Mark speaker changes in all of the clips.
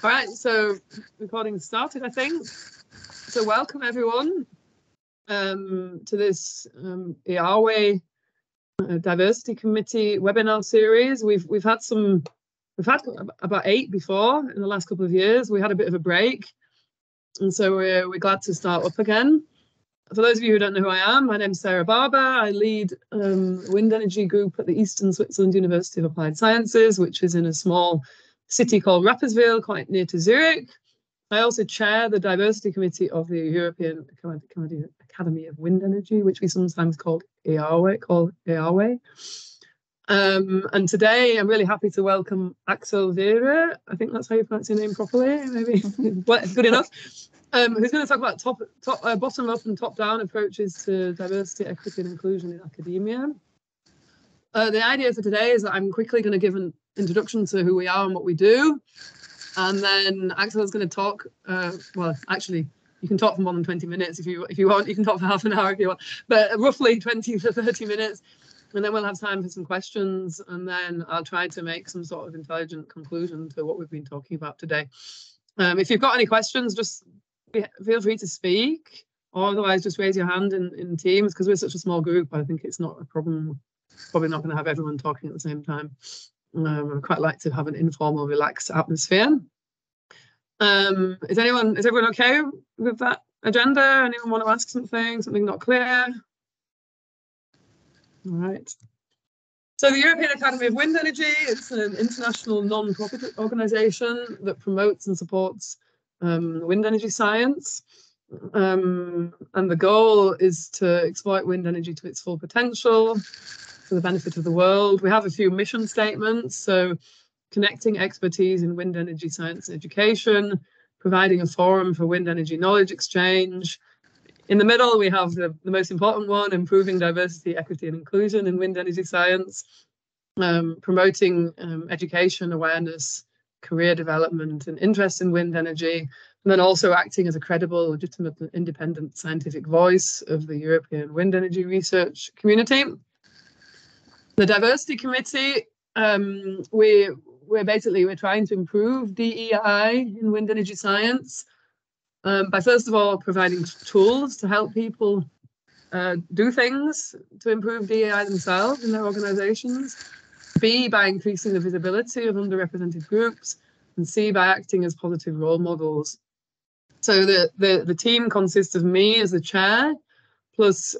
Speaker 1: All right, so recording started, I think. So welcome everyone to this EAWE Diversity Committee webinar series. We've had about 8 before in the last couple of years. We had a bit of a break, and so we're glad to start up again. For those of you who don't know who I am, my name's Sarah Barber. I lead wind energy group at the Eastern Switzerland University of Applied Sciences, which is in a small city called Rapperswil, quite near to Zurich. I also chair the Diversity Committee of the European Academy of Wind Energy, which we sometimes call EAWE. And today I'm really happy to welcome Axelle Viré. I think that's how you pronounce your name properly, maybe. Good enough. Who's going to talk about bottom-up and top-down approaches to diversity, equity and inclusion in academia. The idea for today is that I'm quickly going to give an introduction to who we are and what we do. And then Axelle is going to talk, well, actually, you can talk for more than 20 minutes if you want. You can talk for half an hour if you want, but roughly 20 to 30 minutes. And then we'll have time for some questions. And then I'll try to make some sort of intelligent conclusion to what we've been talking about today. If you've got any questions, just feel free to speak, or otherwise just raise your hand in Teams, because we're such a small group. I think it's not a problem. Probably not going to have everyone talking at the same time. I quite like to have an informal, relaxed atmosphere. Is everyone okay with that agenda? Anyone want to ask something not clear? All right. So the European Academy of Wind Energy, it's an international non-profit organisation that promotes and supports wind energy science. And the goal is to exploit wind energy to its full potential for the benefit of the world. We have a few mission statements. So connecting expertise in wind energy science and education, providing a forum for wind energy knowledge exchange. In the middle, we have the most important one, improving diversity, equity and inclusion in wind energy science, promoting education, awareness, career development and interest in wind energy, and then also acting as a credible, legitimate, independent scientific voice of the European wind energy research community. The Diversity Committee, we're trying to improve DEI in wind energy science by first of all providing tools to help people do things to improve DEI themselves in their organisations. B, by increasing the visibility of underrepresented groups, and C, by acting as positive role models. So the team consists of me as the chair, plus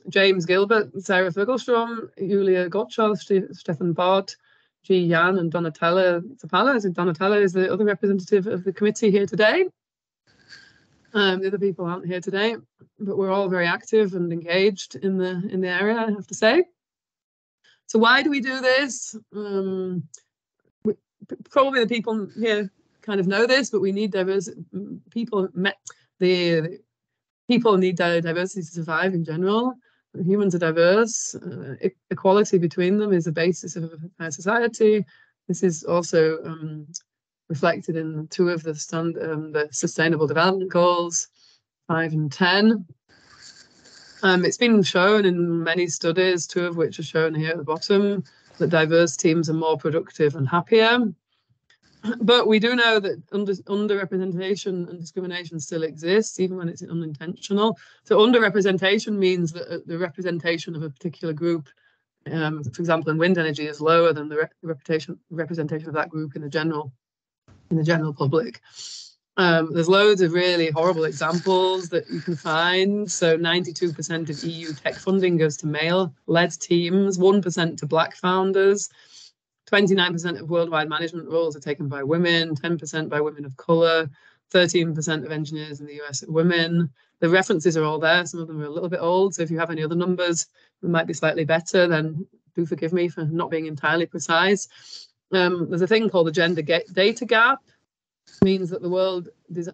Speaker 1: James Gilbert, Sarah Fergelstrom, Julia Gottschalk, Stefan Bart, G. Jan, and Donatella Zapala. So Donatella is the other representative of the committee here today. The other people aren't here today, but we're all very active and engaged in the area, I have to say. So why do we do this? Probably the people here kind of know this, but we need diversity. People need diversity to survive in general. Humans are diverse. Equality between them is the basis of our society. This is also reflected in 2 of the Sustainable Development Goals, 5 and 10. It's been shown in many studies, 2 of which are shown here at the bottom, that diverse teams are more productive and happier. But we do know that underrepresentation and discrimination still exists, even when it's unintentional. So underrepresentation means that the representation of a particular group, for example, in wind energy, is lower than the representation of that group in the general public. There's loads of really horrible examples that you can find. So 92% of EU tech funding goes to male-led teams, 1% to Black founders, 29% of worldwide management roles are taken by women, 10% by women of colour, 13% of engineers in the US are women. The references are all there. Some of them are a little bit old. So if you have any other numbers that might be slightly better, then do forgive me for not being entirely precise. There's a thing called the gender data gap. It means that the world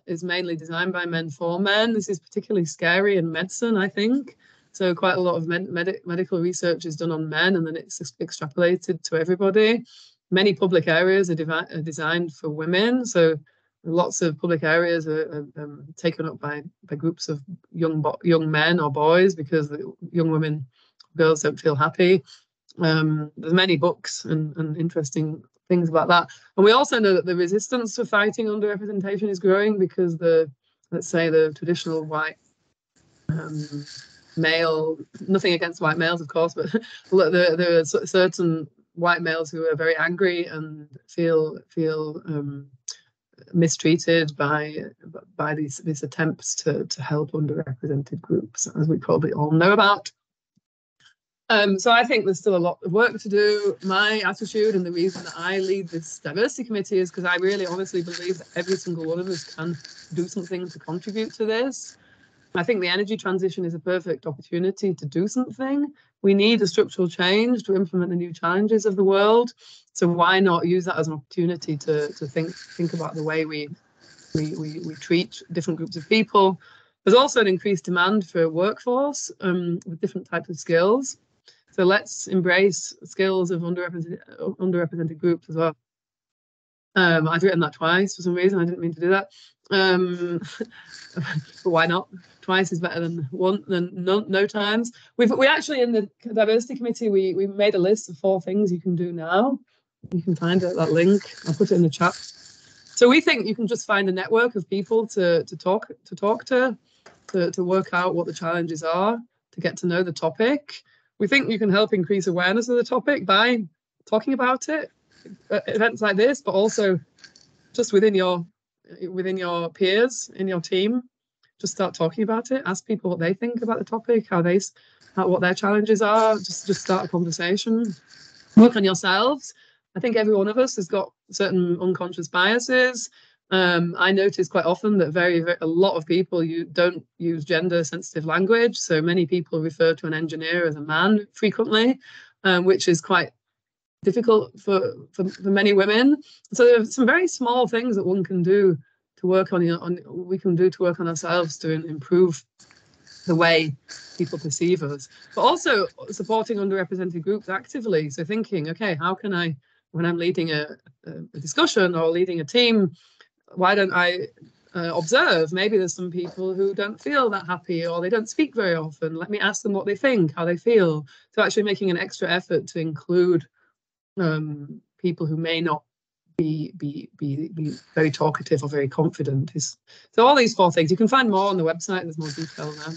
Speaker 1: is mainly designed by men for men. This is particularly scary in medicine, I think. So quite a lot of medical research is done on men, and then it's extrapolated to everybody. Many public areas are designed for women. So lots of public areas are taken up by groups of young men or boys, because the young women, girls don't feel happy. There's many books and interesting things about that. And we also know that the resistance to fighting underrepresentation is growing because let's say the traditional white male, nothing against white males, of course, but there are certain white males who are very angry and feel mistreated by these attempts to help underrepresented groups, as we probably all know about. So I think there's still a lot of work to do. My attitude and the reason that I lead this diversity committee is because I really honestly believe that every single one of us can do something to contribute to this. I think the energy transition is a perfect opportunity to do something. We need a structural change to implement the new challenges of the world. So why not use that as an opportunity to think about the way we treat different groups of people. There's also an increased demand for a workforce with different types of skills. So let's embrace skills of underrepresented groups as well. I've written that twice for some reason. I didn't mean to do that. But why not? Twice is better than no times. We actually, in the diversity committee, we made a list of 4 things you can do now. You can find that link. I'll put it in the chat. So we think you can just find a network of people to talk to work out what the challenges are, to get to know the topic. We think you can help increase awareness of the topic by talking about it at events like this, but also just within your peers in your team. Just start talking about it. Ask people what they think about the topic, what their challenges are. Just start a conversation. Work on yourselves. I think every one of us has got certain unconscious biases. I notice quite often that a lot of people don't use gender-sensitive language. So many people refer to an engineer as a man frequently, which is quite difficult for many women. So there are some very small things that one can do to work on ourselves to improve the way people perceive us, but also supporting underrepresented groups actively. So thinking, okay, how can I, when I'm leading a discussion or leading a team, why don't I observe? Maybe there's some people who don't feel that happy or they don't speak very often. Let me ask them what they think, how they feel. So actually making an extra effort to include people who may not be very talkative or very confident. So all these 4 things. You can find more on the website. There's more detail there.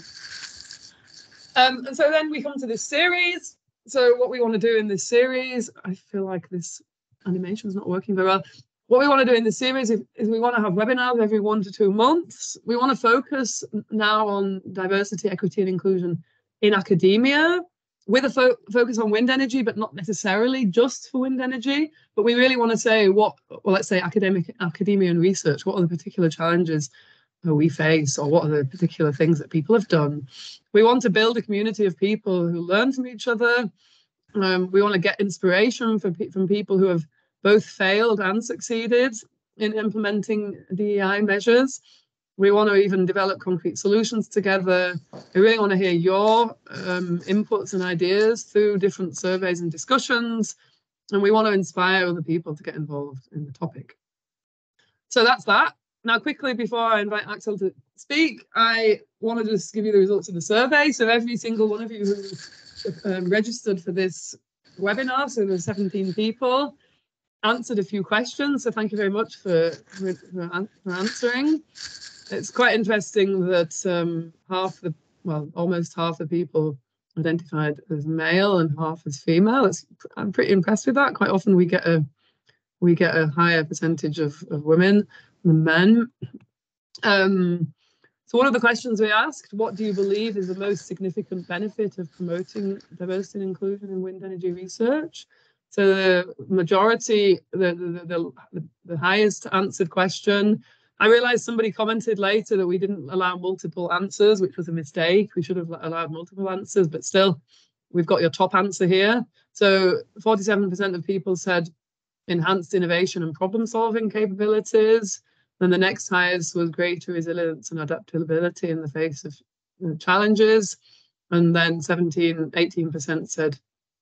Speaker 1: And so then we come to this series. So what we want to do in this series, I feel like this animation is not working very well. What we want to do in this series is we want to have webinars every 1 to 2 months. We want to focus now on diversity, equity, and inclusion in academia, with a focus on wind energy, but not necessarily just for wind energy. But we really want to say let's say academia and research, what are the particular challenges we face, or what are the particular things that people have done. We want to build a community of people who learn from each other. We want to get inspiration from people who have both failed and succeeded in implementing DEI measures. We want to even develop concrete solutions together. We really want to hear your inputs and ideas through different surveys and discussions. And we want to inspire other people to get involved in the topic. So that's that. Now, quickly, before I invite Axelle to speak, I want to just give you the results of the survey. So every single one of you who registered for this webinar, so there's 17 people, answered a few questions. So thank you very much for answering. It's quite interesting that almost half the people identified as male and half as female. I'm pretty impressed with that. Quite often we get a higher percentage of women than men. So one of the questions we asked, what do you believe is the most significant benefit of promoting diversity and inclusion in wind energy research? So the majority, the highest answered question, I realized somebody commented later that we didn't allow multiple answers, which was a mistake. We should have allowed multiple answers, but still, we've got your top answer here. So 47% of people said enhanced innovation and problem-solving capabilities. Then the next highest was greater resilience and adaptability in the face of challenges. And then 18% said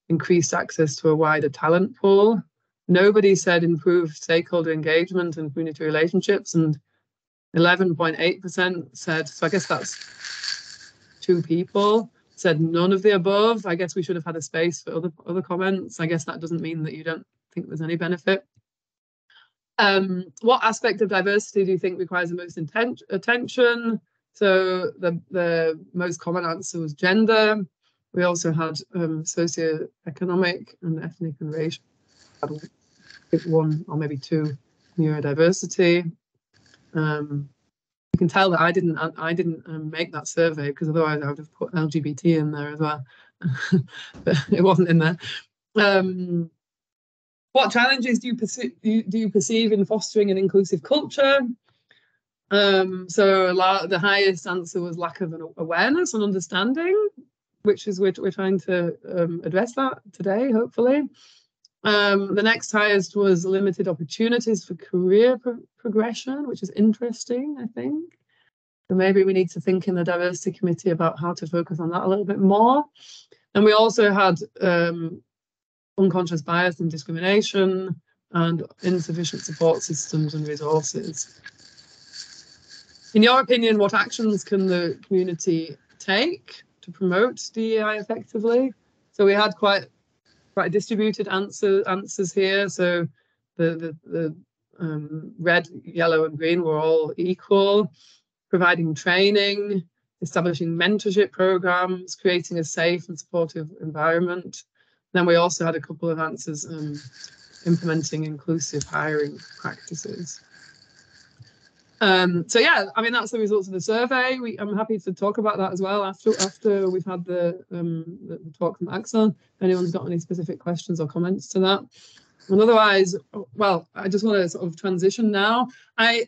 Speaker 1: increased access to a wider talent pool. Nobody said improved stakeholder engagement and community relationships, and 11.8% said, so I guess that's 2 people, said none of the above. I guess we should have had a space for other comments. I guess that doesn't mean that you don't think there's any benefit. What aspect of diversity do you think requires the most attention? So the most common answer was gender. We also had socioeconomic and ethnic and racial. One or maybe two, neurodiversity. You can tell that I didn't make that survey, because otherwise I would have put LGBT in there as well. But it wasn't in there. What challenges do you perceive in fostering an inclusive culture? So the highest answer was lack of an awareness and understanding, which is we're trying to address that today, hopefully. The next highest was limited opportunities for career progression, which is interesting, I think. So maybe we need to think in the Diversity Committee about how to focus on that a little bit more. And we also had unconscious bias and discrimination and insufficient support systems and resources. In your opinion, what actions can the community take to promote DEI effectively? So we had quite distributed answers here. So the red, yellow, and green were all equal. Providing training, establishing mentorship programs, creating a safe and supportive environment. Then we also had a couple of answers, implementing inclusive hiring practices. So yeah, I mean, that's the results of the survey. I'm happy to talk about that as well after we've had the talk from Axelle. If anyone's got any specific questions or comments to that. And otherwise, well, I just want to sort of transition now. I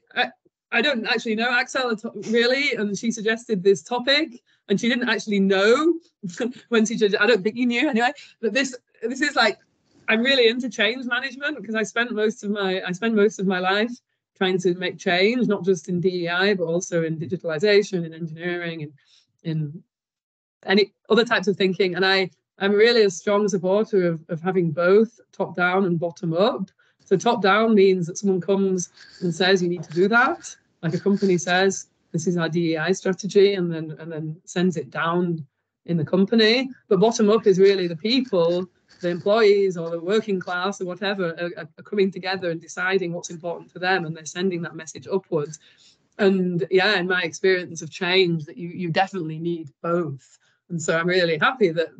Speaker 1: don't actually know Axelle really, and she suggested this topic, and she didn't actually know when she suggested. I don't think you knew anyway. But this is like, I'm really into change management, because I spend most of my life trying to make change, not just in DEI, but also in digitalization, in engineering, and in any other types of thinking. And I'm really a strong supporter of having both top down and bottom up. So top down means that someone comes and says, you need to do that. Like a company says, this is our DEI strategy, and then sends it down in the company. But bottom up is really the people, the employees or the working class or whatever are coming together and deciding what's important to them, and they're sending that message upwards. And yeah, in my experience of change, that you definitely need both. And so I'm really happy that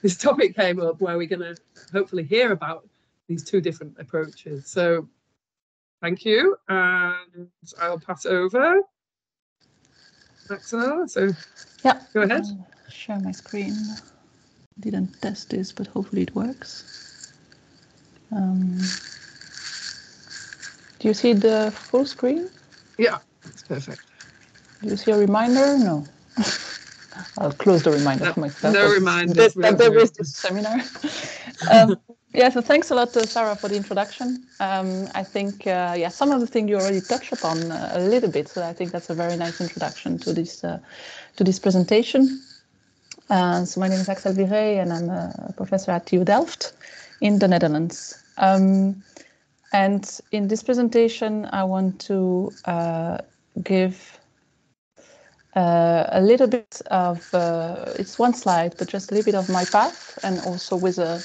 Speaker 1: this topic came up, where we're going to hopefully hear about these two different approaches. So thank you, and I'll pass over. Axelle, so yeah, go ahead.
Speaker 2: I'll share my screen. Didn't test this, but hopefully it works. Do you see the full screen?
Speaker 1: Yeah, it's perfect.
Speaker 2: Do you see a reminder? No. I'll close the reminder for myself.
Speaker 1: No reminders.
Speaker 2: There is this seminar. Yeah, so thanks a lot, Sarah, for the introduction. I think, yeah, some of the things you already touched upon a little bit, so I think that's a very nice introduction to this presentation. So my name is Axelle Viré, and I'm a professor at TU Delft in the Netherlands. And in this presentation, I want to give a little bit of, it's one slide, but just a little bit of my path, and also with a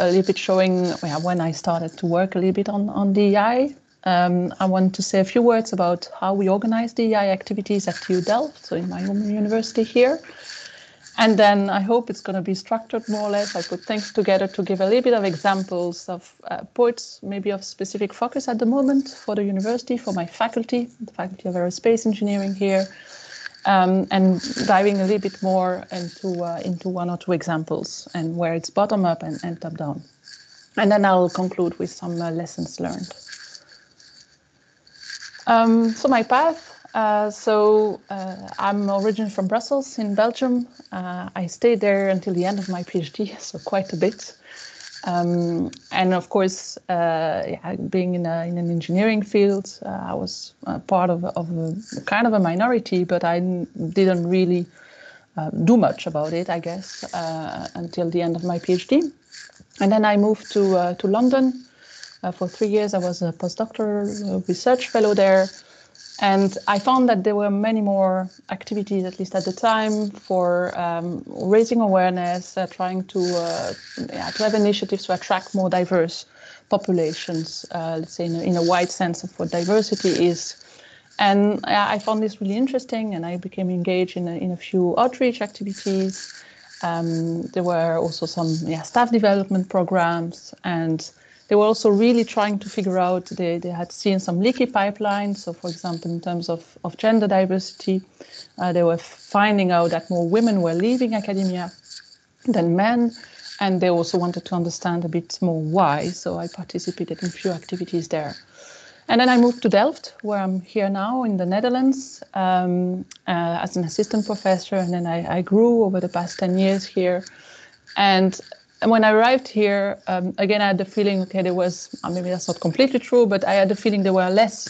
Speaker 2: little bit showing when I started to work a little bit on DEI. I want to say a few words about how we organize DEI activities at TU Delft, so in my home university here. And then I hope it's going to be structured more or less. I put things together to give a little bit of examples of points, maybe of specific focus at the moment for the university, for my faculty, the Faculty of Aerospace Engineering here, and diving a little bit more into one or two examples, and where it's bottom up and top down. And then I'll conclude with some lessons learned. So my path. I'm originally from Brussels in Belgium. I stayed there until the end of my PhD, so quite a bit. And of course, being in an engineering field, I was part of a kind of a minority, but I didn't really do much about it, I guess, until the end of my PhD. And then I moved to London. For 3 years, I was a postdoctoral research fellow there. And I found that there were many more activities, at least at the time, for raising awareness, trying to have initiatives to attract more diverse populations, let's say in a wide sense of what diversity is. And I found this really interesting, and I became engaged in a few outreach activities. There were also some staff development programs, and they were also really trying to figure out, they had seen some leaky pipelines. So for example, in terms of gender diversity, they were finding out that more women were leaving academia than men, and they also wanted to understand a bit more why. So I participated in a few activities there. And then I moved to Delft, where I'm here now in the Netherlands, as an assistant professor. And then I grew over the past 10 years here. And when I arrived here, again, I had the feeling, okay, there was, maybe that's not completely true, but I had the feeling there were less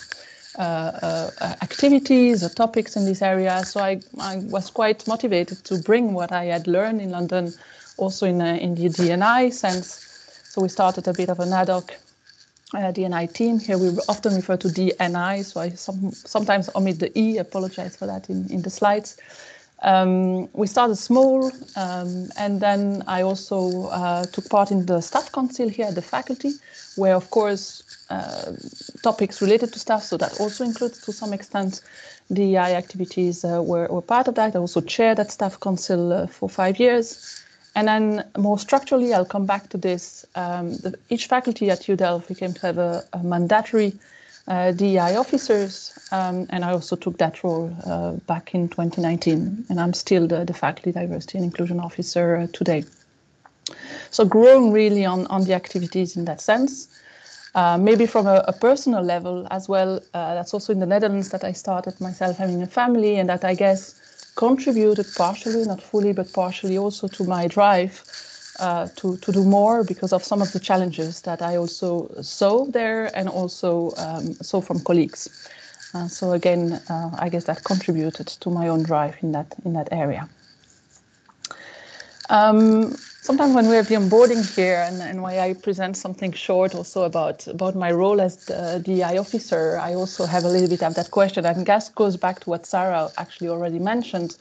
Speaker 2: activities or topics in this area. So I was quite motivated to bring what I had learned in London also in the D&I sense. So we started a bit of an ad hoc D&I team. Here we often refer to DNI, so I sometimes omit the E, apologize for that in the slides. We started small, and then I also took part in the staff council here at the faculty, where of course topics related to staff, so that also includes to some extent DEI activities were part of that. I also chaired that staff council for 5 years. And then more structurally, I'll come back to this. Each faculty at TU Delft became to have a mandatory DEI officers, and I also took that role back in 2019, and I'm still the Faculty Diversity and Inclusion Officer today. So growing really on the activities in that sense. Maybe from a personal level as well, that's also in the Netherlands that I started myself having a family, and that I guess contributed partially, not fully, but partially also to my drive to do more because of some of the challenges that I also saw there and also saw from colleagues. So again, I guess that contributed to my own drive in that area. Sometimes when we have the onboarding here and why I present something short also about my role as the DEI officer, I also have a little bit of that question, and that goes back to what Sarah actually already mentioned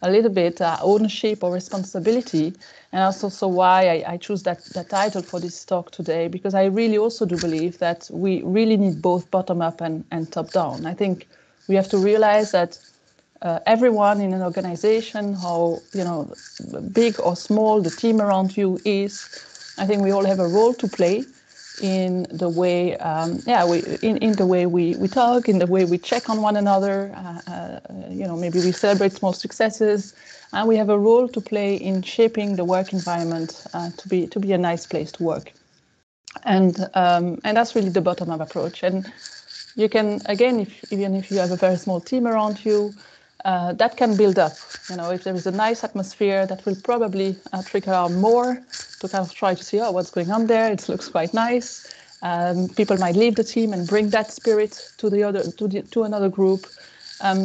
Speaker 2: a little bit, ownership or responsibility, and also why I choose that title for this talk today, because I really also do believe that we really need both bottom up and top down. I think we have to realize that everyone in an organization, how big or small the team around you is, I think we all have a role to play in the way, in the way we talk, in the way we check on one another. Maybe we celebrate small successes, and we have a role to play in shaping the work environment to be a nice place to work. And that's really the bottom-up approach. And you can, again, even if you have a very small team around you, that can build up. If there is a nice atmosphere, that will probably trigger on more to kind of try to see, what's going on there. It looks quite nice. People might leave the team and bring that spirit to another group.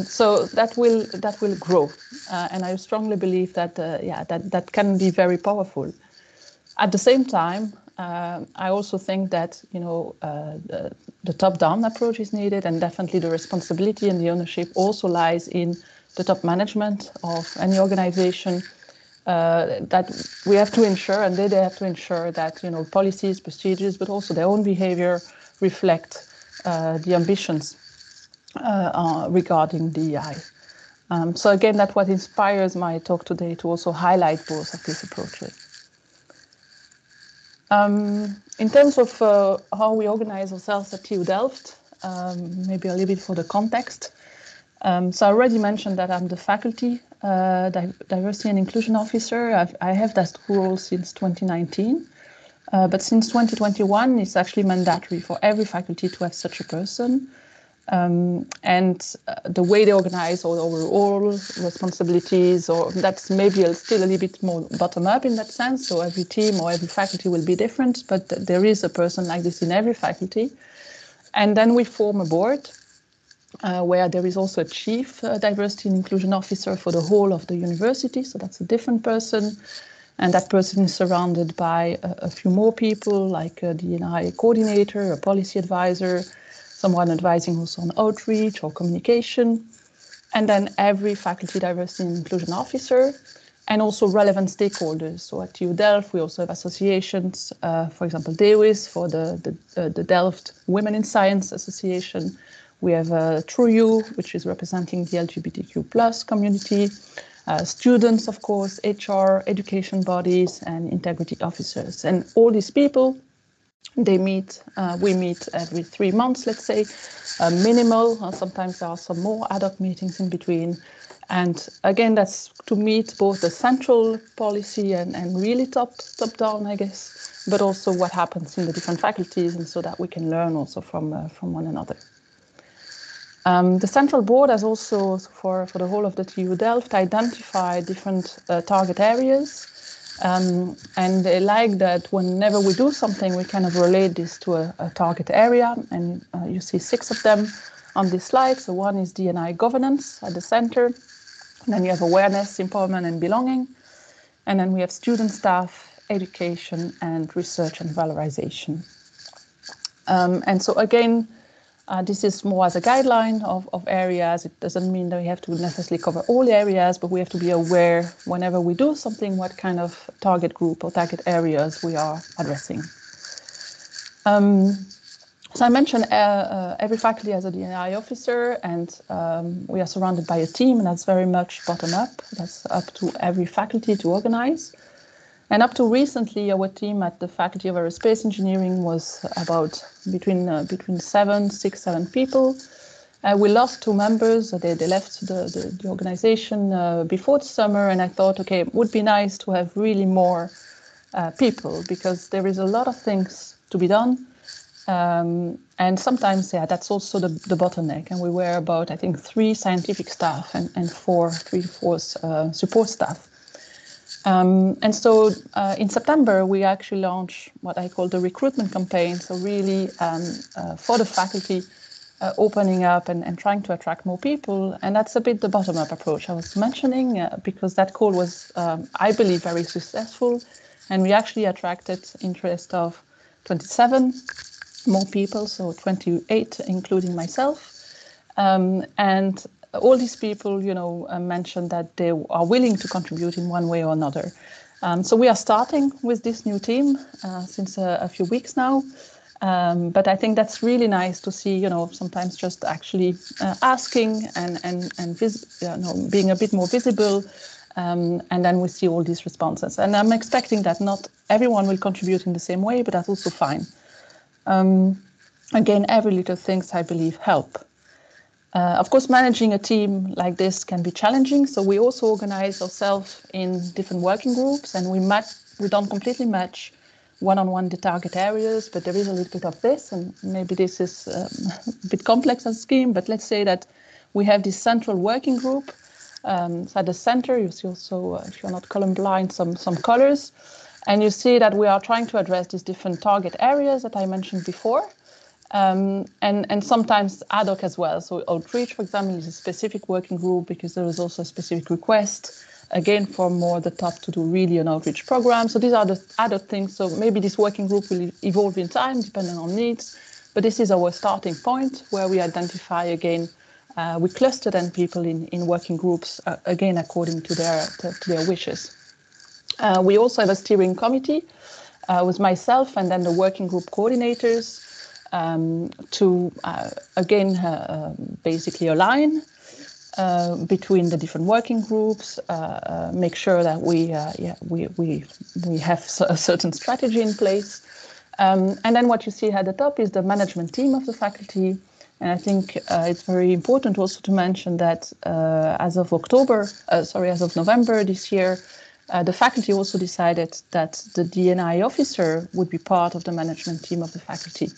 Speaker 2: So that will grow, and I strongly believe that that can be very powerful. At the same time, I also think that the top-down approach is needed, and definitely the responsibility and the ownership also lies in the top management of any organization. That we have to ensure, and they have to ensure that policies, procedures, but also their own behavior reflect the ambitions regarding DEI. So again, that's what inspires my talk today, to also highlight both of these approaches. In terms of how we organize ourselves at TU Delft, maybe a little bit for the context. So I already mentioned that I'm the Faculty Diversity and Inclusion Officer. I have that role since 2019, but since 2021, it's actually mandatory for every faculty to have such a person. And the way they organize all overall responsibilities, or that's maybe still a little bit more bottom up in that sense. So every team or every faculty will be different, but there is a person like this in every faculty. And then we form a board where there is also a chief diversity and inclusion officer for the whole of the university. So that's a different person. And that person is surrounded by a few more people, like a D&I coordinator, a policy advisor. someone advising also on outreach or communication, and then every faculty diversity and inclusion officer, and also relevant stakeholders. So at TU Delft, we also have associations, for example, DEWIS for the Delft Women in Science Association. We have TRUE, which is representing the LGBTQ+ community, students, of course, HR, education bodies, and integrity officers. And all these people, they meet, we meet every 3 months, let's say, minimal. Sometimes there are some more ad hoc meetings in between. And again, that's to meet both the central policy and really top down, I guess, but also what happens in the different faculties, and so that we can learn also from one another. The central board has also, for the whole of the TU Delft, identified different target areas. And they like that whenever we do something, we kind of relate this to a target area. And you see 6 of them on this slide. So one is D&I governance at the center. And then you have awareness, empowerment, and belonging. And then we have student, staff, education, and research and valorization. And so again, this is more as a guideline of areas. It doesn't mean that we have to necessarily cover all areas, but we have to be aware whenever we do something, what kind of target group or target areas we are addressing. So I mentioned every faculty has a D&I officer, and we are surrounded by a team, and that's very much bottom up. That's up to every faculty to organize. And up to recently, our team at the Faculty of Aerospace Engineering was about between 6, 7 people. We lost 2 members. They left the organization before the summer, and I thought, okay, it would be nice to have really more people, because there is a lot of things to be done. And sometimes, yeah, that's also the bottleneck. And we were about, I think, 3 scientific staff and 3 to 4 support staff. And so in September, we actually launched what I call the recruitment campaign. So really for the faculty, opening up and trying to attract more people. And that's a bit the bottom-up approach I was mentioning, because that call was, I believe, very successful. And we actually attracted interest of 27 more people, so 28, including myself. And all these people, mentioned that they are willing to contribute in one way or another. So we are starting with this new team since a few weeks now. But I think that's really nice to see, sometimes just actually asking and being a bit more visible. And then we see all these responses. And I'm expecting that not everyone will contribute in the same way, but that's also fine. Again, every little things, I believe, help. Of course, managing a team like this can be challenging. So we also organize ourselves in different working groups, and we don't completely match one-on-one the target areas, but there is a little bit of this, and maybe this is a bit complex as a scheme, but let's say that we have this central working group. So at the center, you see also, if you're not colorblind, some colors, and you see that we are trying to address these different target areas that I mentioned before. And sometimes ad hoc as well. So outreach, for example, is a specific working group because there is also a specific request, again, for more the top to do really an outreach program. So these are the ad hoc things. So maybe this working group will evolve in time, depending on needs. But this is our starting point where we identify, again, we cluster then people in working groups, again, according to their wishes. We also have a steering committee with myself and then the working group coordinators, to again basically align between the different working groups, make sure that we have a certain strategy in place, and then what you see at the top is the management team of the faculty. And I think it's very important also to mention that as of November this year, the faculty also decided that the D&I officer would be part of the management team of the faculty.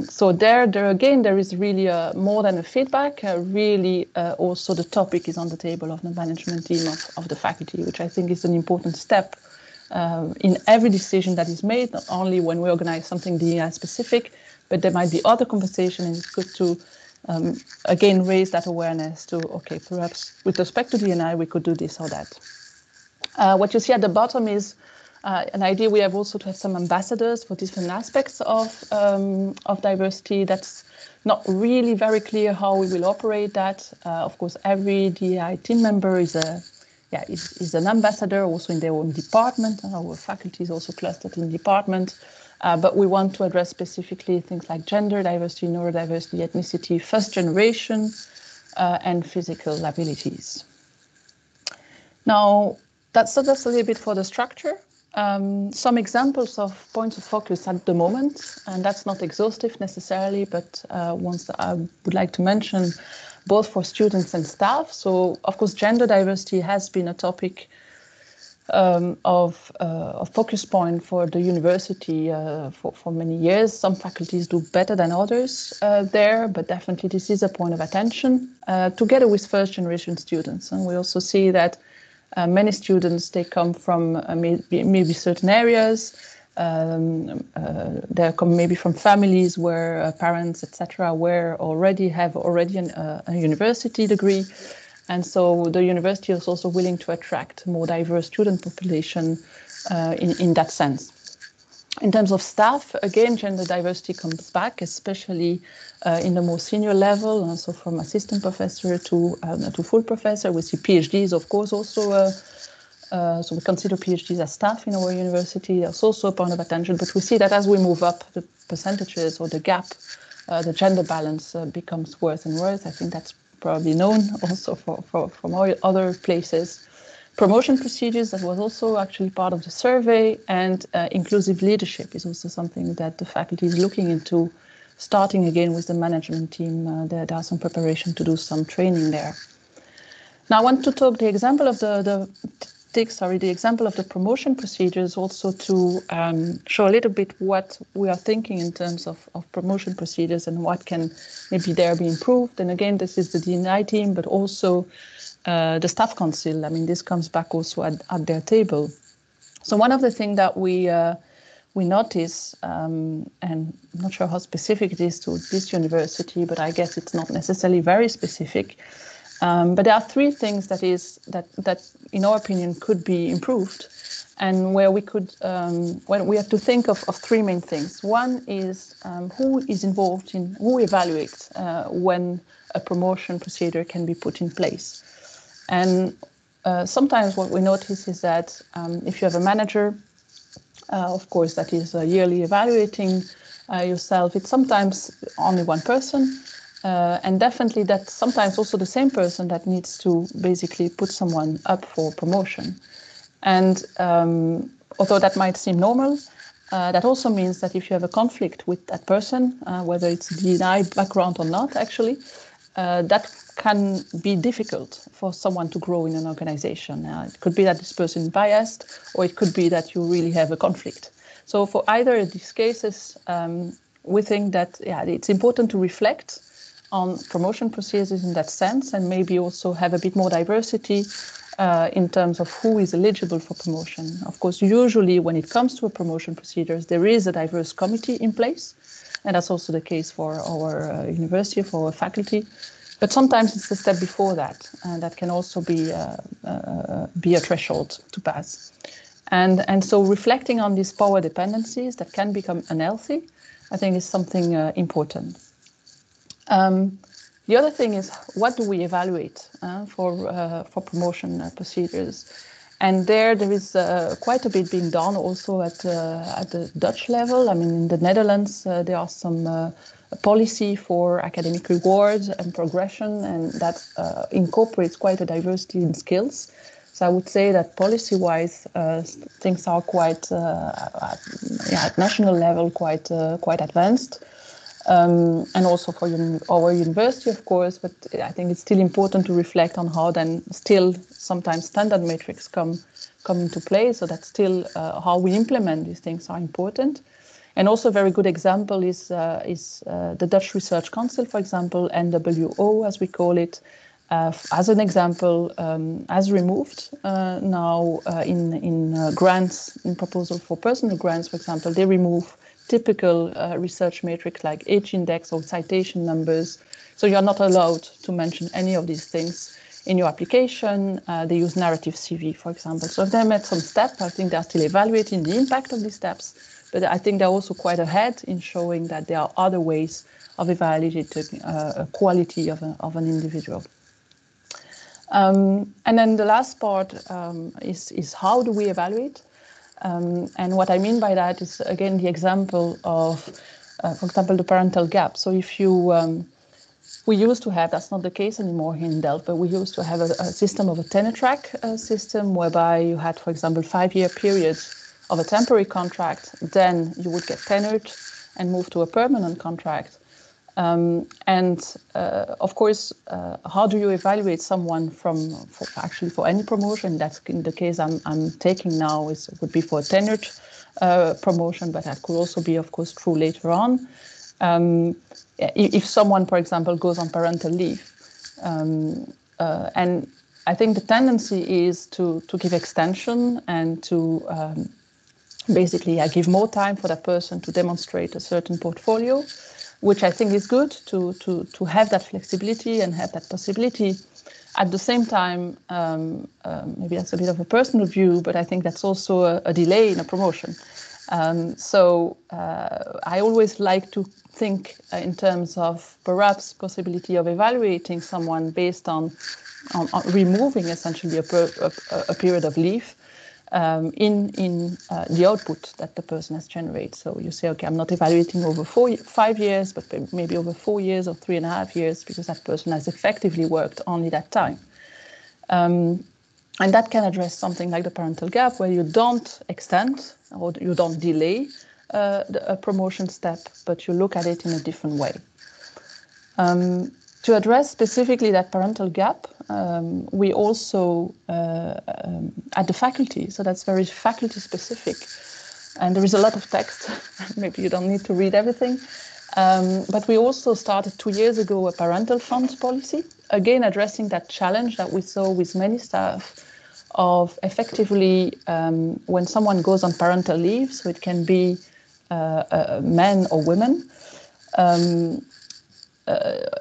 Speaker 2: So there again, there is really more than a feedback. Really, also the topic is on the table of the management team of the faculty, which I think is an important step in every decision that is made, not only when we organize something D&I specific, but there might be other conversation, and it's good to, again, raise that awareness to, okay, perhaps with respect to D&I, we could do this or that. What you see at the bottom is an idea we have also to have some ambassadors for different aspects of diversity. That's Not really very clear how we will operate that. Of course, every DEI team member is an ambassador also in their own department. Our faculty is also clustered in department. But we want to address specifically things like gender diversity, neurodiversity, ethnicity, first generation, and physical abilities. Now, that's a little bit for the structure. Some examples of points of focus at the moment, and that's not exhaustive necessarily, but ones that I would like to mention both for students and staff. So, of course, gender diversity has been a topic of focus point for the university for many years. Some faculties do better than others there, but definitely this is a point of attention together with first generation students. And we also see that many students, they come from maybe certain areas. They come maybe from families where parents, etc., have already a university degree. And so the university is also willing to attract more diverse student population in that sense. In terms of staff, again, gender diversity comes back, especially in the more senior level, so from assistant professor to full professor. We see PhDs, of course, also. So we consider PhDs as staff in our university. That's also a point of attention. But we see that as we move up, the percentages or the gap, the gender balance becomes worse and worse. I think that's probably known also from all other places. Promotion procedures, that was also actually part of the survey, and inclusive leadership is also something that the faculty is looking into, starting again with the management team. There are some preparation to do some training there. Now I want to talk the example of the example of the promotion procedures also to show a little bit what we are thinking in terms of promotion procedures and what can maybe there be improved. And again, this is the D&I team, but also the staff council. I mean, this comes back also at their table. So one of the things that we notice, and I'm not sure how specific it is to this university, but I guess it's not necessarily very specific. But there are three things that in our opinion could be improved, and where we could when we have to think of three main things. One is who is involved in, who evaluates when a promotion procedure can be put in place. And sometimes what we notice is that if you have a manager, of course, that is yearly evaluating yourself, it's sometimes only one person. And definitely that's sometimes also the same person that needs to basically put someone up for promotion. And although that might seem normal, that also means that if you have a conflict with that person, whether it's D&I background or not, actually, that can be difficult for someone to grow in an organization. It could be that this person is biased, or it could be that you really have a conflict. So for either of these cases, we think that it's important to reflect on promotion procedures in that sense, and maybe also have a bit more diversity in terms of who is eligible for promotion. Of course, usually when it comes to a promotion procedures, there is a diverse committee in place, and that's also the case for our university, for our faculty. But sometimes it's a step before that, and that can also be a threshold to pass. And so reflecting on these power dependencies that can become unhealthy, I think is something important. The other thing is, what do we evaluate for promotion procedures? And there is quite a bit being done also at the Dutch level. I mean, in the Netherlands, there are some policy for academic rewards and progression, and that incorporates quite a diversity in skills. So I would say that policy-wise, things are quite, at national level, quite advanced. And also for our university, of course, but I think it's still important to reflect on how then still sometimes standard metrics come into play. So that's still how we implement these things are important. And also a very good example is the Dutch Research Council, for example, NWO, as we call it, as an example, has removed now in grants, in proposal for personal grants, for example, they remove typical research metrics like age index or citation numbers. So you're not allowed to mention any of these things in your application. They use narrative CV, for example. So they made some steps. I think they're still evaluating the impact of these steps, but I think they're also quite ahead in showing that there are other ways of evaluating quality of an individual. And then the last part is how do we evaluate? And what I mean by that is, again, the example of, for example, the parental gap. So if you, we used to have, that's not the case anymore here in Delft, but we used to have a system of a tenure track system whereby you had, for example, 5-year periods of a temporary contract, then you would get tenured and move to a permanent contract. Of course, how do you evaluate someone for any promotion? That's in the case I'm taking now would be for a tenured promotion, but that could also be, of course, true later on. If someone, for example, goes on parental leave, and I think the tendency is to give extension and to basically give more time for that person to demonstrate a certain portfolio, which I think is good to have that flexibility and have that possibility. At the same time, maybe that's a bit of a personal view, but I think that's also a delay in a promotion. So I always like to think in terms of perhaps possibility of evaluating someone based on removing essentially a period of leave in the output that the person has generated. So you say, okay, I'm not evaluating over 5 years, but maybe over 4 years or 3.5 years, because that person has effectively worked only that time. And that can address something like the parental gap, where you don't extend or you don't delay a promotion step, but you look at it in a different way. To address specifically that parental gap, we also, at the faculty, so that's very faculty specific, and there is a lot of text, maybe you don't need to read everything, but we also started 2 years ago a Parental Fund policy, again addressing that challenge that we saw with many staff of effectively when someone goes on parental leave, so it can be men or women,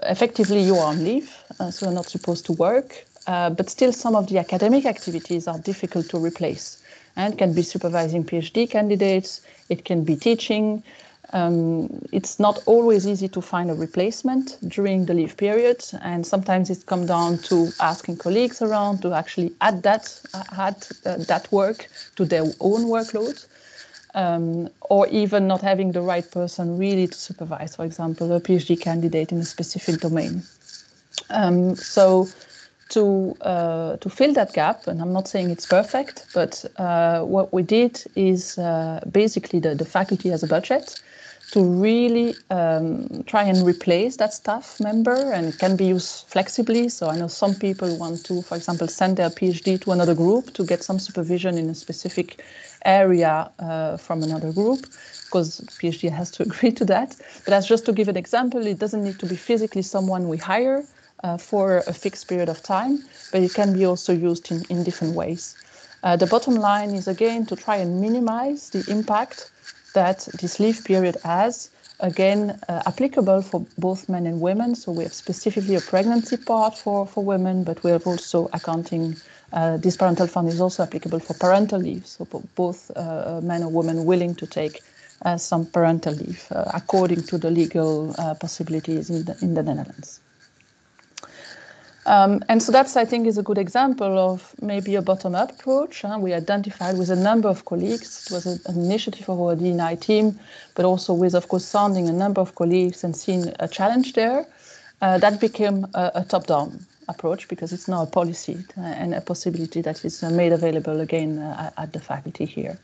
Speaker 2: effectively you are on leave, so you're not supposed to work, but still some of the academic activities are difficult to replace, and can be supervising PhD candidates, it can be teaching. It's not always easy to find a replacement during the leave period, and sometimes it's come down to asking colleagues around to actually add that work to their own workload. Or even not having the right person really to supervise, for example, a PhD candidate in a specific domain. So to fill that gap, and I'm not saying it's perfect, but what we did is basically the faculty has a budget to really try and replace that staff member, and it can be used flexibly. So I know some people want to, for example, send their PhD to another group to get some supervision in a specific area from another group, because PhD has to agree to that. But that's just to give an example. It doesn't need to be physically someone we hire for a fixed period of time, but it can be also used in different ways. The bottom line is, again, to try and minimize the impact that this leave period has, again, applicable for both men and women. So we have specifically a pregnancy part for women, but we have also accounting, this parental fund is also applicable for parental leave. So both men or women willing to take some parental leave according to the legal possibilities in the Netherlands. And so that's, I think, is a good example of maybe a bottom-up approach. We identified with a number of colleagues. It was an initiative of our D&I team, but also with, of course, sounding a number of colleagues and seeing a challenge there. That became a top-down approach, because it's now a policy and a possibility that is made available again at the faculty here.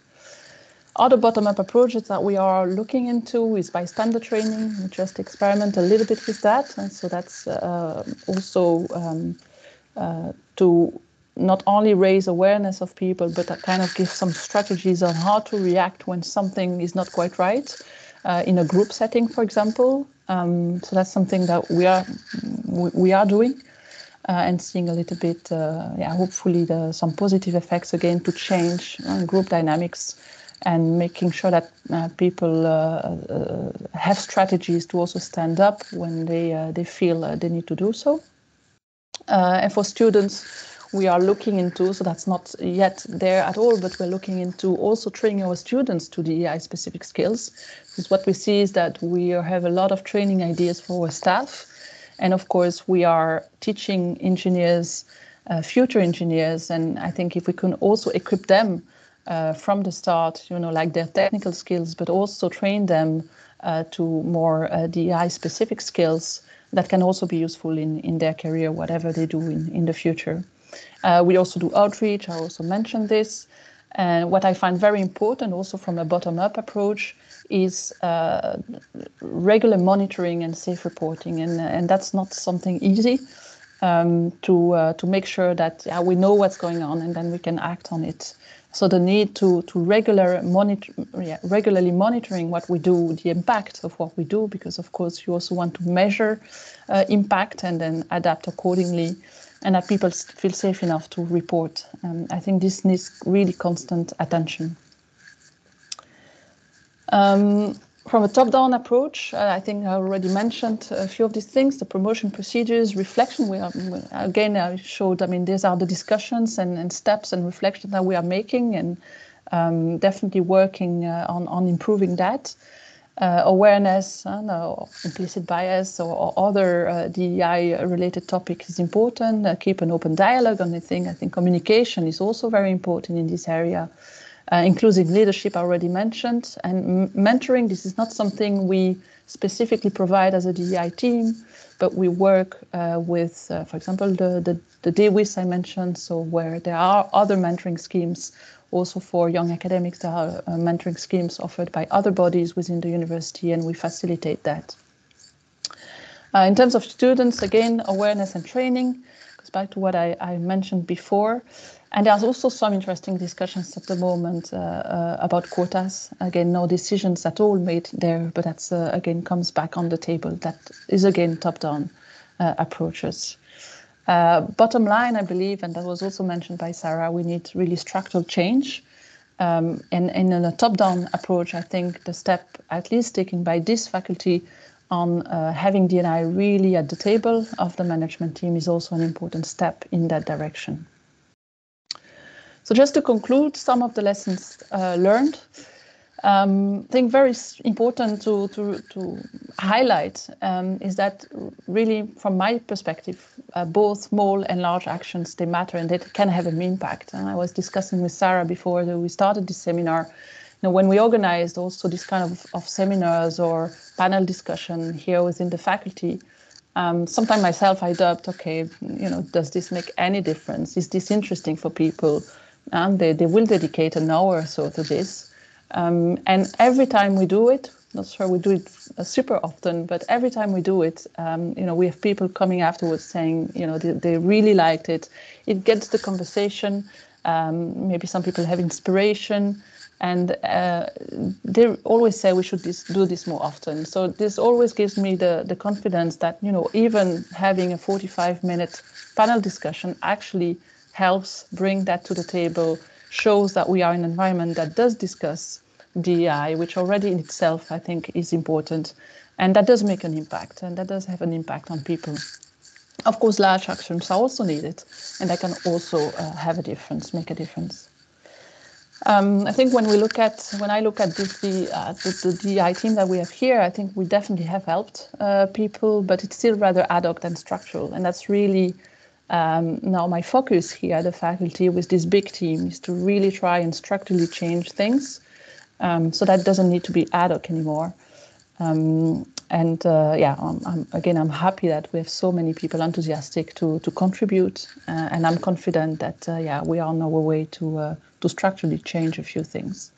Speaker 2: Other bottom-up approaches that we are looking into is bystander training. We just experiment a little bit with that. And so that's also to not only raise awareness of people, but kind of give some strategies on how to react when something is not quite right in a group setting, for example. So that's something that we are doing and seeing a little bit, hopefully some positive effects again to change group dynamics, and making sure that people have strategies to also stand up when they feel they need to do so. And for students, we are looking into, so that's not yet there at all, but we're looking into also training our students to DEI specific skills. Because what we see is that we have a lot of training ideas for our staff. And of course, we are teaching engineers, future engineers. And I think if we can also equip them from the start, like their technical skills, but also train them to more DEI specific skills that can also be useful in their career, whatever they do in the future. We also do outreach, I also mentioned this. And what I find very important also from a bottom-up approach is regular monitoring and safe reporting. And that's not something easy to make sure that we know what's going on and then we can act on it. So the need to regularly monitoring what we do, the impact of what we do, because of course you also want to measure impact and then adapt accordingly, and that people feel safe enough to report. I think this needs really constant attention. From a top-down approach, I think I already mentioned a few of these things, the promotion procedures, reflection. I showed, these are the discussions and steps and reflections that we are making, and definitely working on improving that. Awareness, implicit bias or other DEI-related topics is important. Keep an open dialogue on the thing. I think communication is also very important in this area. Inclusive leadership I already mentioned, and mentoring. This is not something we specifically provide as a DEI team, but we work with, for example, the DWIS I mentioned, so where there are other mentoring schemes also for young academics. There are mentoring schemes offered by other bodies within the university, and we facilitate that. In terms of students, again, awareness and training goes back to what I mentioned before. And there's also some interesting discussions at the moment about quotas. Again, no decisions at all made there, but that's again comes back on the table. That is again top-down approaches. Bottom line, I believe, and that was also mentioned by Sarah, we need really structural change. And in a top-down approach, I think the step at least taken by this faculty on having D&I really at the table of the management team is also an important step in that direction. So just to conclude some of the lessons learned, I think very important to highlight is that really, from my perspective, both small and large actions, they matter and they can have an impact. And I was discussing with Sarah before that we started this seminar. When we organized also this kind of seminars or panel discussion here within the faculty, sometimes myself I doubt, okay, does this make any difference? Is this interesting for people? And they will dedicate an hour or so to this. And every time we do it, not sure we do it super often, but every time we do it, we have people coming afterwards saying, they really liked it. It gets the conversation. Maybe some people have inspiration, and they always say we should do this more often. So this always gives me the confidence that, even having a 45-minute panel discussion actually helps bring that to the table, shows that we are in an environment that does discuss DEI, which already in itself, I think, is important. And that does make an impact, and that does have an impact on people. Of course, large actions are also needed, and that can also have a difference, make a difference. I think when I look at the DEI team that we have here, I think we definitely have helped people, but it's still rather ad hoc than structural, and that's really now my focus here at the faculty with this big team is to really try and structurally change things, so that doesn't need to be ad hoc anymore. I'm happy that we have so many people enthusiastic to contribute, and I'm confident that we are on our way to structurally change a few things.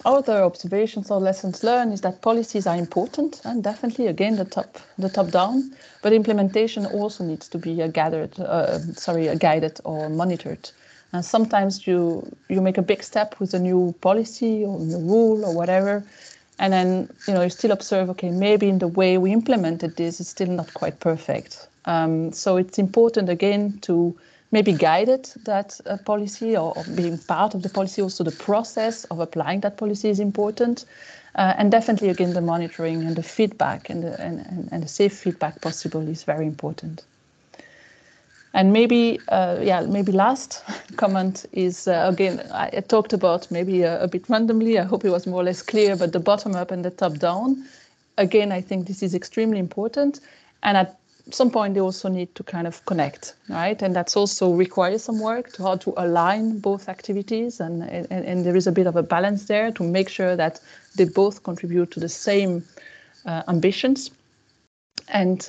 Speaker 2: Other observations or lessons learned is that policies are important, and definitely again the top down, but implementation also needs to be guided or monitored. And sometimes you make a big step with a new policy or new rule or whatever, and then you still observe, okay, maybe in the way we implemented this is still not quite perfect. So it's important again to maybe guide that policy or being part of the policy. Also the process of applying that policy is important, and definitely again the monitoring and the feedback and the safe feedback possible is very important. And maybe, maybe last comment is, again, I talked about maybe a bit randomly, I hope it was more or less clear, but the bottom up and the top down. Again, I think this is extremely important. And at some point, they also need to kind of connect, right? And that's also requires some work to how to align both activities. And there is a bit of a balance there to make sure that they both contribute to the same ambitions. And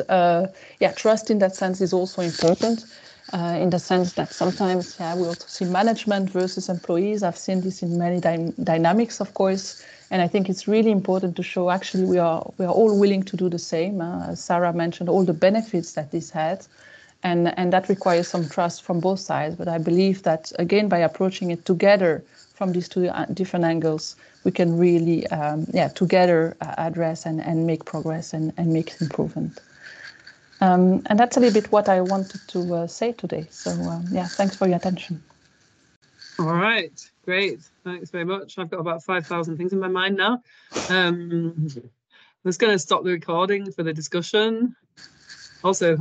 Speaker 2: trust in that sense is also important, in the sense that sometimes we also see management versus employees. I've seen this in many dynamics, of course, and I think it's really important to show actually we are all willing to do the same. As Sarah mentioned, all the benefits that this had, and that requires some trust from both sides. But I believe that again, by approaching it together from these two different angles, we can really, together address and make progress and make improvement. And that's a little bit what I wanted to say today. So, thanks for your attention.
Speaker 1: All right, great. Thanks very much. I've got about 5,000 things in my mind now. I'm just going to stop the recording for the discussion. Also,